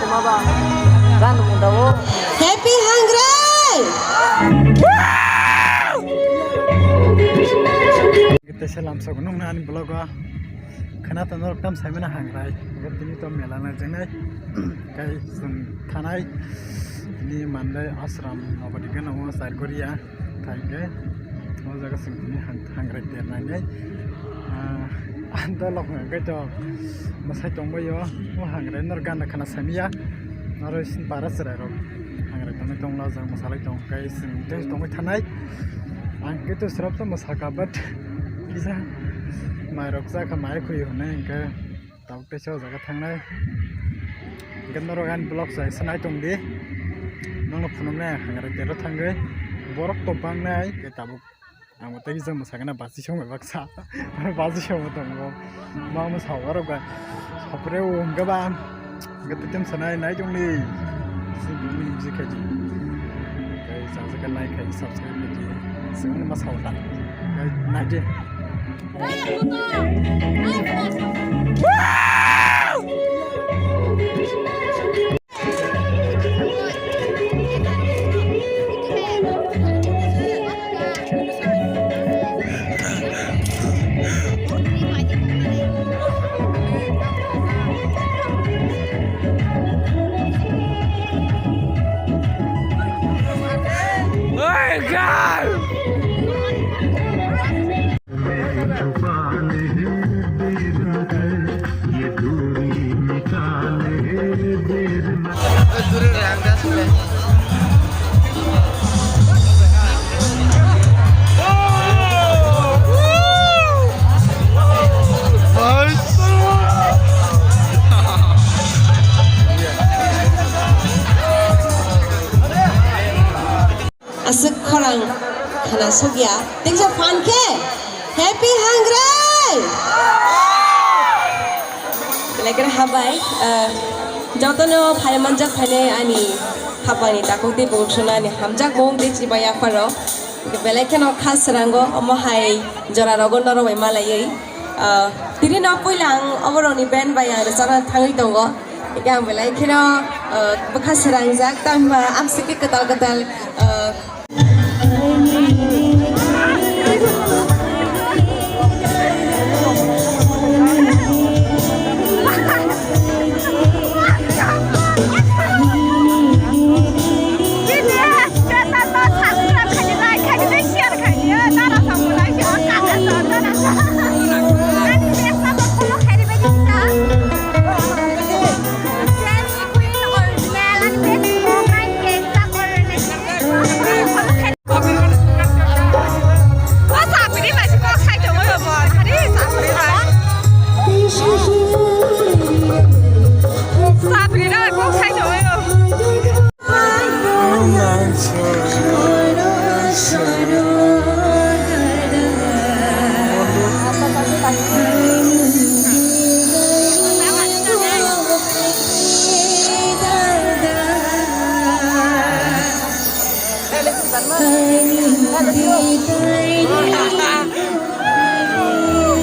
kumaba kan mundawo Happy Hungry! Kita salam sagunung na ani blog khana tanor kam saimena hangrai gotini to melana jenai kai sun thanai ni manlai ashram abadi kana mo sar koria thaike mo jaga singni hangrai ternai anda lok ngai to masai tongbayo mo hangrai nor gana khana samia nor sin parasra ro hangrai tong tongla jang masalai tong kai sing teng tongbai thanai angke to srap to masakabat bisa mairok jaka mai khui hone ingke tawte so jaga thangnai gendoro gan blog sai sanai tongdi nang phunumne hangare tero thangai borok to bangnai ke tabuk ang tai jam masagana basi song baksa basi song tongo ma ma sawaro ga sapre umga ba gatem sanai nai tongni sibuni jikati kai jaga like kai subscribe ni sing ma sawta kai nai oh god Asik korang kana sogya tingsa fan ke Happy Hungry! Belajar habai jotono phai manjak phane ani hapani takoti boksona ni hamjak bong de chibaya faro belekeno khas rango amahai jora rogondoro bai malai tiri na poilang aboroni ben bai ar jara thangi tongo yang belekeno bekas rangjak tamba amsike ketal ketal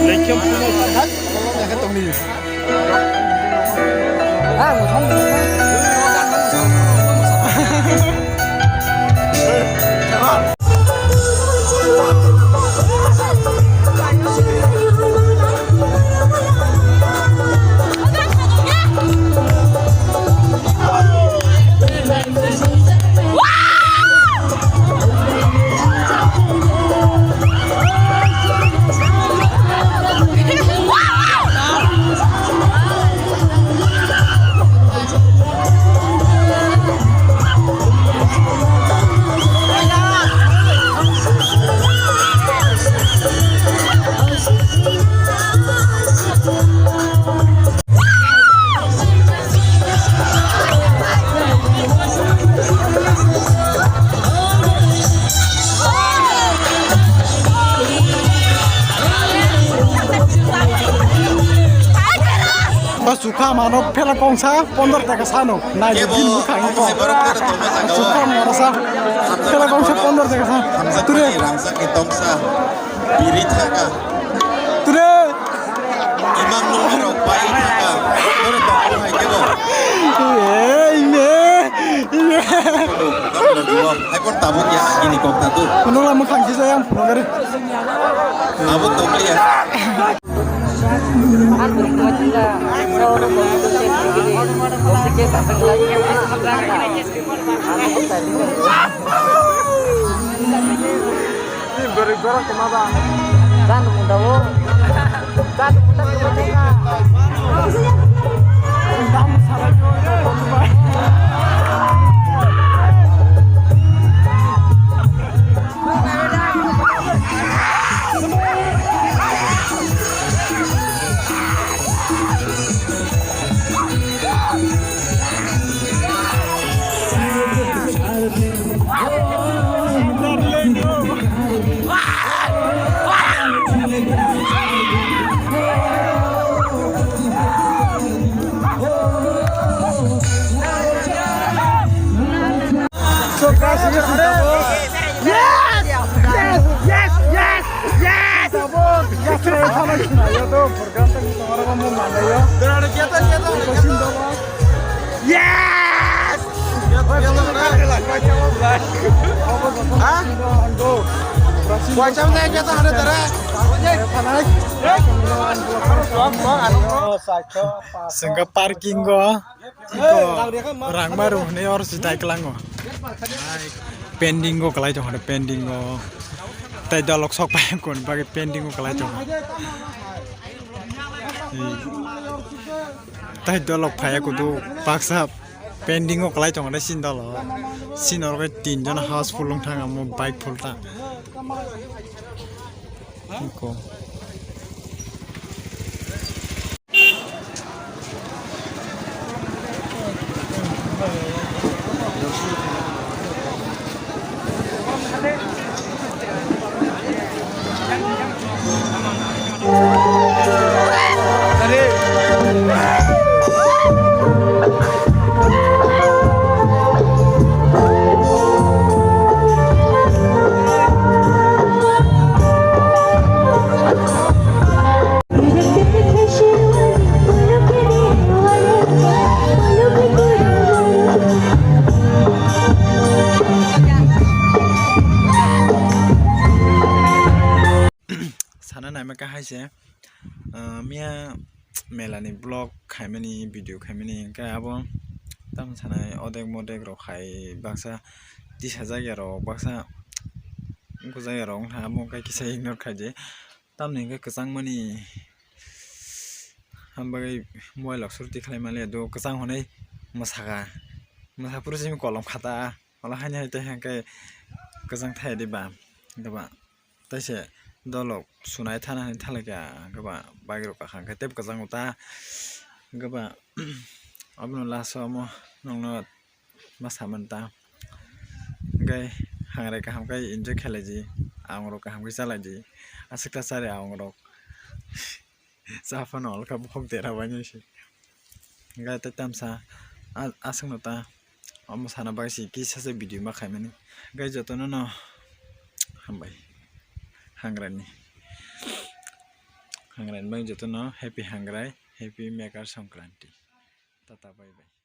Lekiam punya sangat, kalau nak ketemu ni. Suka mano pela kongsa pondor taka sano na bin bukan ko suka marasa pela kongsa pondor taka sano ture rangsa ke tongsa biri taka ture imam nong ro pai taka ore tong hai kebo kon tabuk ya gini kok tatu. Kuno lama kangki sayang, nongere. Abuk tuh ya. Aku cuma tinggal solo untuk cek begini. Untuk cek apa lagi yang bisa aku tadi. Ini gori-gori kemana? Kan muda wo. Kan muda kemana? Kamu salah juga. So guys, yes, yes, yes, yes, yes. Tabuk, ya saya sama kita ya tuh, bergantung orang ngomong mana ya. Ada kita. Yes. Hah? Macam saya kita ada terus. Sehingga parking go, orang baru nih harus ditaiklang go. Pending go kelai jangan ada pending go. Tapi dalok sok payah kon, bagi pending go kelai jangan. Tapi dalok payah kudu paksa pending go kelai jangan ada sin dalok. Sin orang tin jangan house full long tang amu bike full tang. Iko. Sana naik mereka hai sih, Mia melani blog kaimani video kaimani kayak apa, tam sana odek modek rok hai bangsa di saja rok bangsa, aku saja rok, kamu kayak kisah ignore kaje, tam nih kayak kesang mani, hambagai mobile surti kalai malah do kesang honai masakan pura sih kolom kata, malah hanya itu yang kayak kesang thai di bam, coba, tapi dolok sunai tanah ini thalaga gaba bagiro ka khang ketep ka janguta gaba abno laso mo nongno masamanta gai hangre ka hamkai enjoy khaleji angro ka hamkai salaji asikta sare angro safanol ka bhok dera bani shi gai ta tamsa asangnota amsana bagsi ki sase video ma khaimani gai jotono no hambai Hangran bang jotono happy hangrai happy maker Songkranti. Tata bye bye.